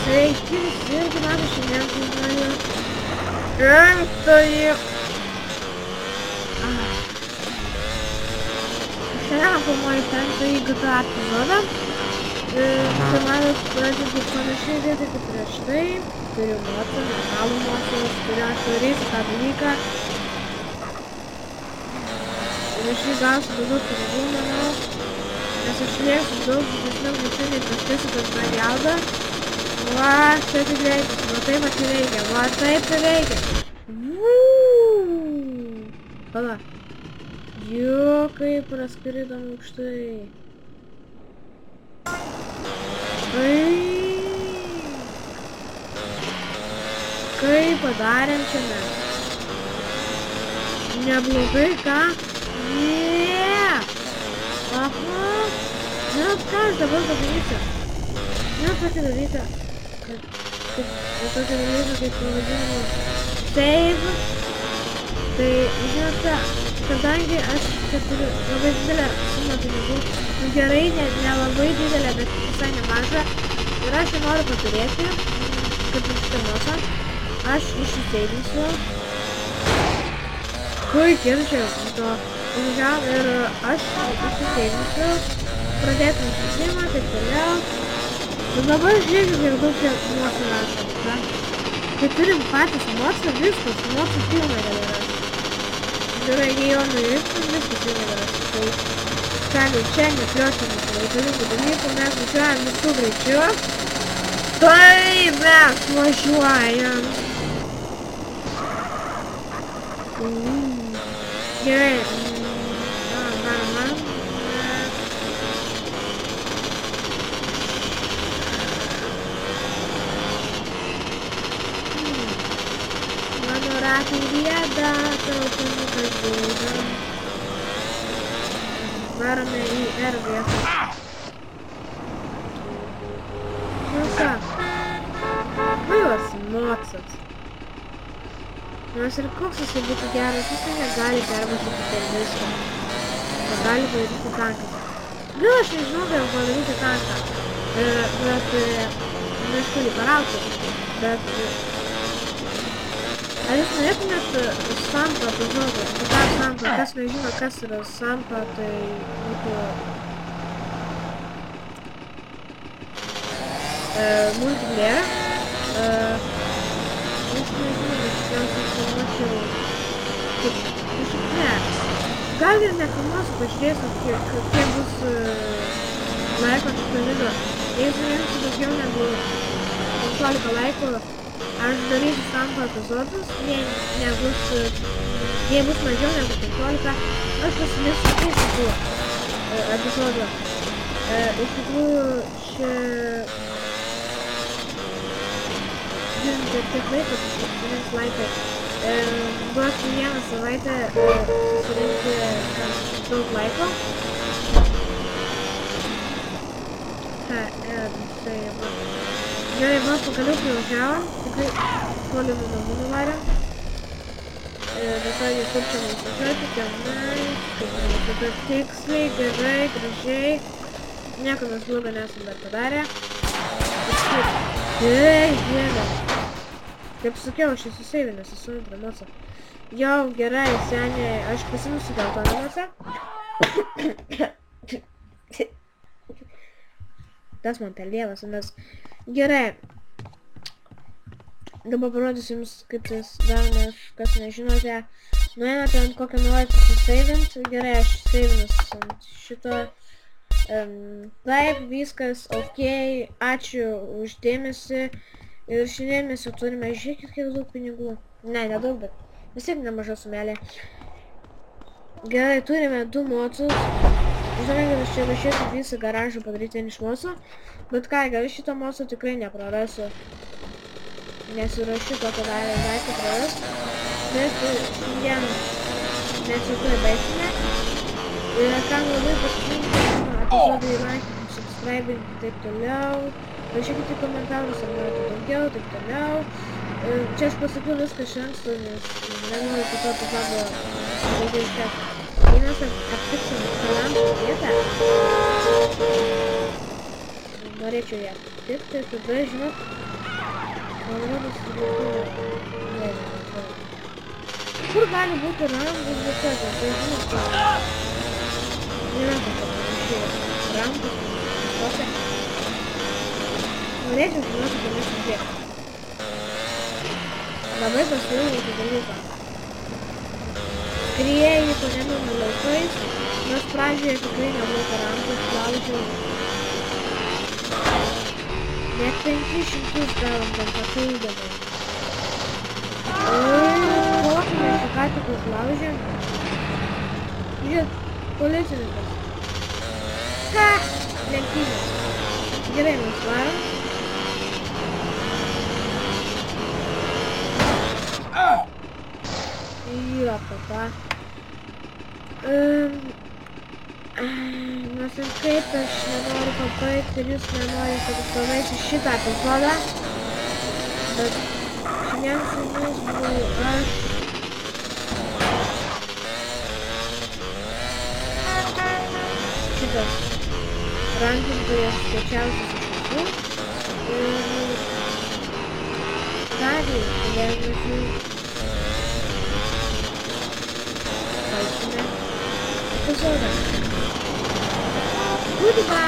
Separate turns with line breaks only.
Sveiki visi ir gyvena šiandien filmuoju penktąjį. Šiandien filmuoju penktąjį GTA epizodą. Filmavimas pradedu panašiai vietoj kaip prieš tai. Turiu modsą, metalų modsas, turiu aš darysiu tą dalyką. Ir aš jį gausiu daugiau pinigų, manau. Nes aš lėksiu daug didesnių greičių nei prieš tai su tas nagelda. Va, taip ir reikia, va taip ir reikia, va taip ir reikia. Pala. Jo, kaip praskridom aukštai. Kaip padarėm čia mes? Neblogai, ką? Aha. Žinot, ką aš dabar padarysiu? Žinot, tokį dalyką, tokį dalyką, kaip pavadinimu save. Tai, žinot ką, kadangi aš čia turiu labai didelę sumą pinigų, gerai, nelabai didelę, bet visai nemažą, ir aš ją noriu paturėti, kad šitą mosą, aš išsiseivinsiu. Puikiai, ir čia to pavažiavom, ir aš išsiseivinsiu, pradėtum susimą, taip toliau. Ir dabar žiūrėkit, kiek daug čia mosų rasta. Kai turim patys mosą, viskas, mosų pilna gali rasti. Regionų viskas pilna gali rasti. Tai kelių čia nepliočiamis reikalingų dalykų, mes važiuojam visų greičiu. Taip, mes važiuojam. Gerai. Mano ratai rieda, traukinukas bėga. Varome į R vietą. Nu ką? Kvailas modsas. Nors ir koks jisai būtų geras, jisai negali pervažiuoti per viską. Negali padaryti tanką. Gal aš nežinau, kaip padaryti tanką. Bet neaišku jį parauti. Bet ar jūs norėtumėt Sampa epizodą? GTA Sampa, kas nežino, kas yra Sampa, tai būtų multiplayer. Aš nežinau, bet tikriausiai filmuočiau kaip ne. Gal ir nefilmuosiu, pažiūrėsiu, kiek bus laiko šitą video. Jeigu surinksiu daugiau negu 15 laiko, aš darysiu Sampa epizodus. Jei bus mažiau negu 15, aš pasimėsiu šitų epizodų. Iš tikrųjų, čia žiūrint tiek laiko, susirinks laiką. Duosiu vieną savaitę susirinkti daug laiko. Gerai, va, pagaliau privažiavom. Tikrai toli nuo namų nuvarėm. Visai kur čia mums važiuoti, tenai. Kaip tiksliai, gerai, gražiai. Nieko mes blogo nesam dar padarę. Gerai. Kaip sakiau, aš įsiseivinęs, esu antrą mocą. Jau, gerai, seniai, aš pasimusiu dėl to mocą. Tas man per lievas, nes gerai. Dabar parodysiu jums, kaip tas daromas, kas nežinote. Nueinate ant kokią norite susiseivinti. Gerai, aš įsiseivinus ant šito. Taip, viskas, ok, ačiū už dėmesį. Ir šiandien mes jau turime, žiūrėkit, kiek daug pinigų. Ne, nedaug, bet vis tiek nemaža sumelė. Gerai, turime 2 modsus. Žinoma, kad aš čia rašysiu visą garažą padaryti iš modsų. Bet ką, gal šito modso tikrai neprarasiu. Nes ir aš šito padarė daiktą praras. Bet šiandien mes jau tuoj baigsime. Ir kam labai pasitinka epizodai, laikinti, subscribinti ir taip toliau. Rašykite komentarus, ar norite daugiau, taip toliau. Čia aš pasakiau viską iš anksto, nes nenoriu po to epizodo daugiau ištekti. Jei mes aptiksim kalamsų vietą, norėčiau ją. tik tai tada, žinot, man rodos, nežinau. Kur gali būti rangų vietotas, tai žinot, nėra tokio panašiai. Rangų, tokia. Norėčiau žinoti, kad mes įdėkime. Labai pasiūlyti dalyką. Skrieji po nemėmų laukais, nors pradžioje tikrai nebuvo rankų, laužiau. Net 500 gavom tam papildomai. Kokį mes čia ką tik užlaužėm. Žiūrėt, policininkas. Ha! Lenktynės. Gerai, mes varom. Jo, papa. Nors ir kaip aš nenoriu pabaigti ir jūs nenorite, kad pabaigti šitą epizodą. Bet šiandien su jumis buvau aš. Šitas rankintojas skiečiausias iš visų. Ir dalį, dėmesį. Baigsime epizodą. Goodbye!